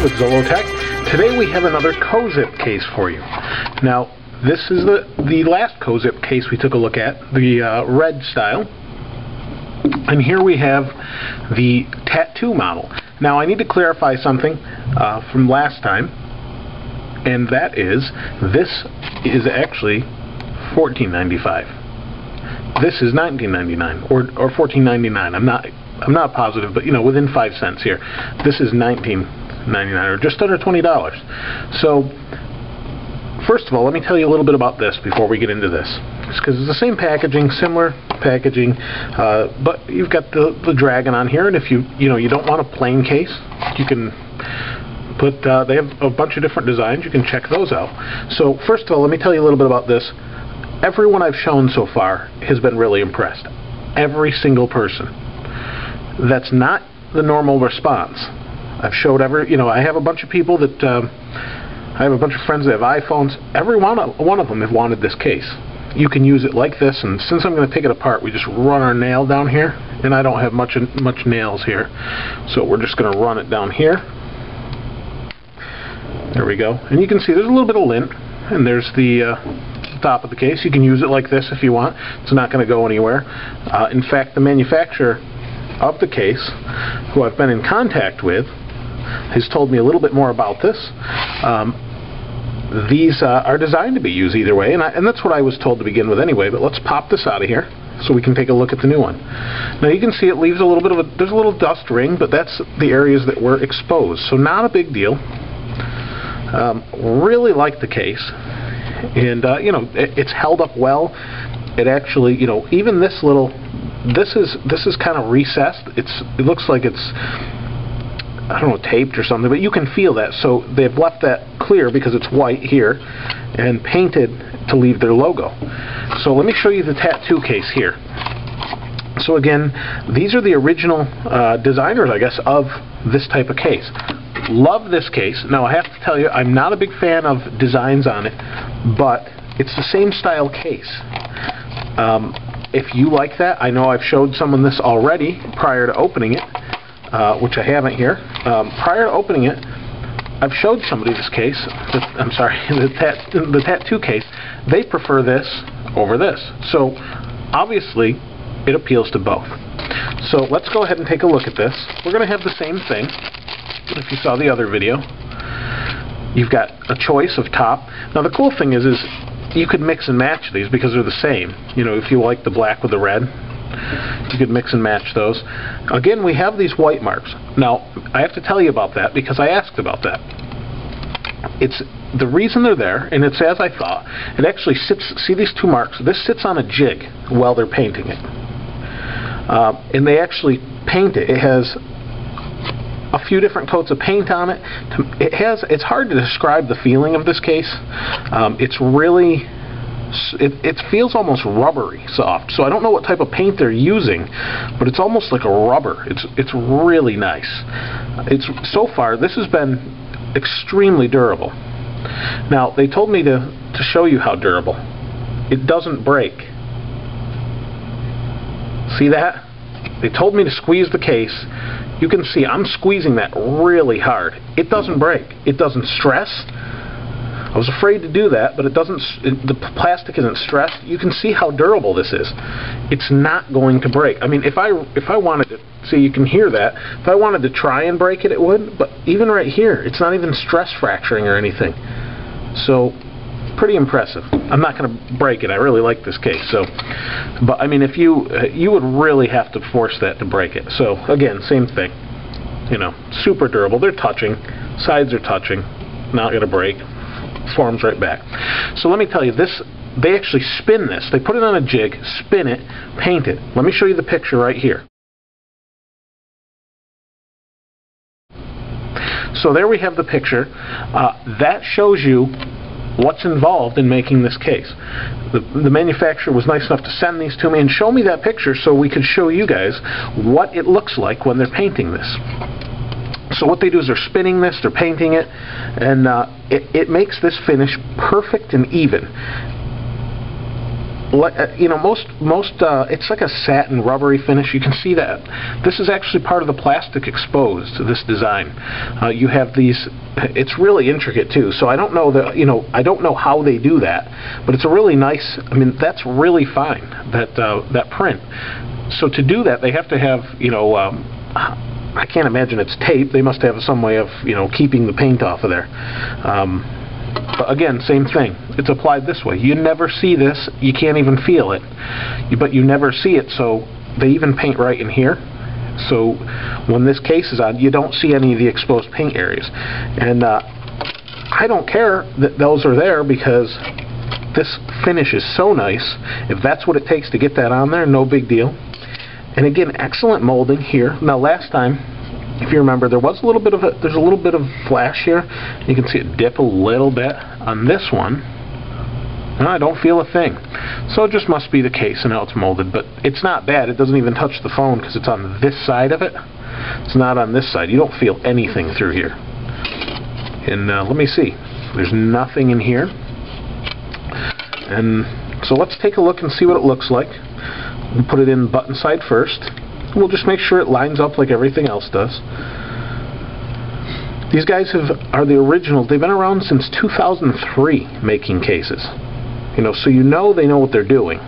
with zollotech. Today we have another COZIP case for you. Now, this is the last COZIP case we took a look at, the red style. And here we have the tattoo model. Now, I need to clarify something from last time, and that is, this is actually $14.95. This is $19.99 or $14.99. I'm not positive, but you know, within 5 cents here. This is $19.99, or just under $20. So, first of all, let me tell you a little bit about this before we get into this. Because it's the same packaging, similar packaging, but you've got the dragon on here, and if you don't want a plain case, you can put. They have a bunch of different designs. You can check those out. So, first of all, let me tell you a little bit about this. Everyone I've shown so far has been really impressed. Every single person. That's not the normal response. I've showed I have a bunch of people that, I have a bunch of friends that have iPhones. Every one of them have wanted this case. You can use it like this, and since I'm going to take it apart, we just run our nail down here, and I don't have much nails here, so we're just going to run it down here. There we go. And you can see there's a little bit of lint, and there's the top of the case. You can use it like this if you want. It's not going to go anywhere. In fact, the manufacturer of the case, who I've been in contact with, has told me a little bit more about this. These are designed to be used either way, and that's what I was told to begin with anyway, but let's pop this out of here so we can take a look at the new one. Now you can see it leaves a little bit of there's a little dust ring, but that's the areas that were exposed, so not a big deal. Really like the case, and it's held up well. It actually, even this little, this is kind of recessed. It looks like it's, I don't know, taped or something, but you can feel that. So they've left that clear because it's white here and painted to leave their logo. So let me show you the tattoo case here. So again, these are the original designers, I guess, of this type of case. Love this case. Now I have to tell you, I'm not a big fan of designs on it, but it's the same style case. If you like that, I know I've showed someone this already prior to opening it, which I haven't here. Prior to opening it, I've showed somebody this case. I'm sorry, the tattoo case. They prefer this over this. So obviously, it appeals to both. So let's go ahead and take a look at this. We're going to have the same thing. If you saw the other video, you've got a choice of top. Now the cool thing is you could mix and match these because they're the same. If you like the black with the red, you could mix and match those. Again, we have these white marks. Now, I have to tell you about that because I asked about that. It's the reason they're there, and it's as I thought. It actually sits, see these two marks? This sits on a jig while they're painting it. And they actually paint it. It has a few different coats of paint on it. It's hard to describe the feeling of this case. It's really, it feels almost rubbery soft. So I don't know what type of paint they're using, but it's almost like a rubber. It's really nice. So far this has been extremely durable. Now they told me to show you how durable. It doesn't break. See that? They told me to squeeze the case. You can see I'm squeezing that really hard. It doesn't break. It doesn't stress. I was afraid to do that, but it doesn't. The plastic isn't stressed. You can see how durable this is. It's not going to break. I mean, if I wanted to, see, you can hear that. If I wanted to try and break it, it would. But even right here, it's not even stress fracturing or anything. So, pretty impressive. I'm not going to break it. I really like this case. So, but I mean, if you would really have to force that to break it. So again, same thing. Super durable. They're touching. Sides are touching. Not going to break. Forms right back. So let me tell you, this, they actually spin this. They put it on a jig, spin it, paint it. Let me show you the picture right here. So there we have the picture. That shows you what's involved in making this case. The manufacturer was nice enough to send these to me and show me that picture so we could show you guys what it looks like when they're painting this. So what they do is they're spinning this, they're painting it, and it makes this finish perfect and even. you know, it's like a satin rubbery finish. You can see that this is actually part of the plastic exposed to this design. You have these, it's really intricate too, so I don't know that, you know, I don't know how they do that, but it's a really nice, I mean, that's really fine, that print. So to do that, they have to have, you know, I can't imagine it's tape. They must have some way of, you know, keeping the paint off of there. But again, same thing. It's applied this way. You never see this. You can't even feel it. But you never see it, so they even paint right in here. So when this case is on, you don't see any of the exposed paint areas. And I don't care that those are there, because this finish is so nice. If that's what it takes to get that on there, no big deal. And again, excellent molding here. Now last time, if you remember, there's a little bit of flash here. You can see it dip a little bit. On this one, I don't feel a thing. So it just must be the case and how it's molded. But it's not bad. It doesn't even touch the phone because it's on this side of it. It's not on this side. You don't feel anything through here. And let me see. There's nothing in here. And so let's take a look and see what it looks like. We'll put it in button side first. We'll just make sure it lines up like everything else does. These guys are the original. They've been around since 2003 making cases. You know, so you know they know what they're doing.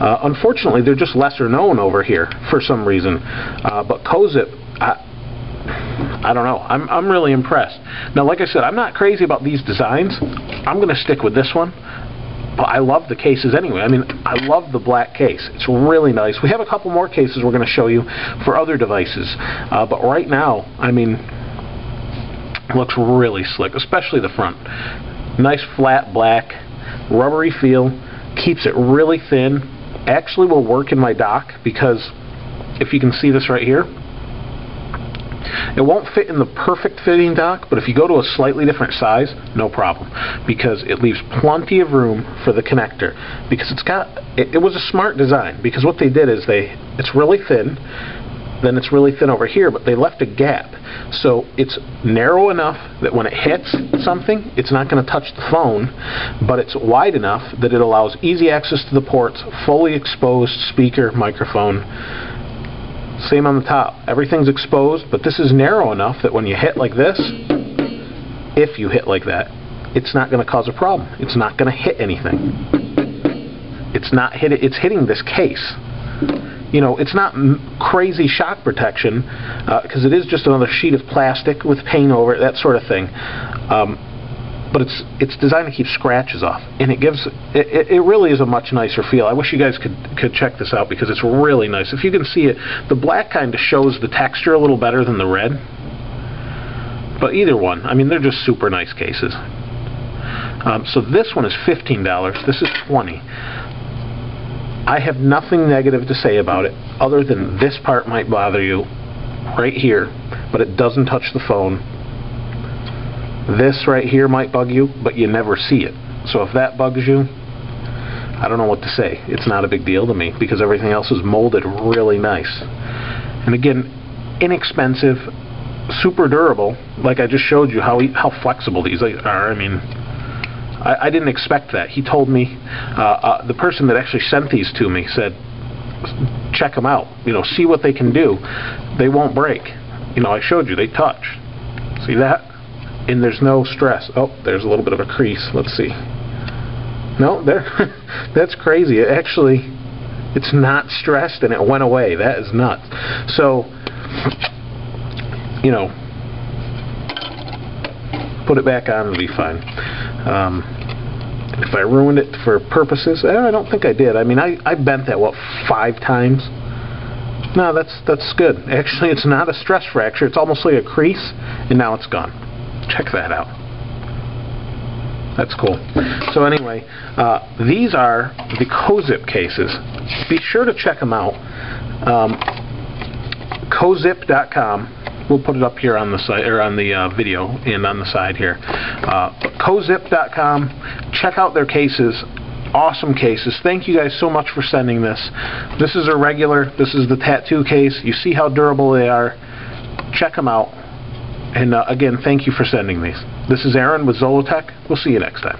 Unfortunately, they're just lesser known over here for some reason. But COZIP, I don't know. I'm really impressed. Now, like I said, I'm not crazy about these designs. I'm going to stick with this one. But I love the cases anyway. I mean, I love the black case. It's really nice. We have a couple more cases we're going to show you for other devices. But right now, I mean, it looks really slick, especially the front. Nice flat black, rubbery feel, keeps it really thin. Actually will work in my dock, because if you can see this right here, it won't fit in the perfect fitting dock, but if you go to a slightly different size, no problem, because it leaves plenty of room for the connector. Because it was a smart design, because what they did is it's really thin, then it's really thin over here, but they left a gap. So it's narrow enough that when it hits something, it's not going to touch the phone, but it's wide enough that it allows easy access to the ports, fully exposed speaker, microphone. Same on the top. Everything's exposed, but this is narrow enough that when you hit like this, if you hit like that, it's not going to cause a problem. It's not going to hit anything. It's hitting this case. You know, it's not crazy shock protection, because it is just another sheet of plastic with paint over it, that sort of thing. But it's designed to keep scratches off, and it really is a much nicer feel. I wish you guys could check this out, because it's really nice. If you can see it, the black kind of shows the texture a little better than the red. But either one, I mean, they're just super nice cases. So this one is $15. This is $20. I have nothing negative to say about it, other than this part might bother you right here, but it doesn't touch the phone. This right here might bug you, but you never see it. So if that bugs you, I don't know what to say. It's not a big deal to me, because everything else is molded really nice. And again, inexpensive, super durable. Like I just showed you how flexible these are. I mean, I didn't expect that. He told me, the person that actually sent these to me said, check them out. You know, see what they can do. They won't break. You know, I showed you, they touch. See that? And there's no stress. Oh, there's a little bit of a crease. Let's see. No, there. That's crazy. It's not stressed, and it went away. That is nuts. So, you know, put it back on, it'll be fine. If I ruined it for purposes, I don't think I did. I mean, I bent that, what, 5 times? No, that's good. Actually, it's not a stress fracture. It's almost like a crease, and now it's gone. Check that out. That's cool. So anyway, these are the COZIP cases. Be sure to check them out. COZIP.com. We'll put it up here on the site, or on the video, and on the side here. COZIP.com. Check out their cases. Awesome cases. Thank you guys so much for sending this. This is a regular. This is the tattoo case. You see how durable they are. Check them out. And again, thank you for sending these. This is Aaron with Zollotech. We'll see you next time.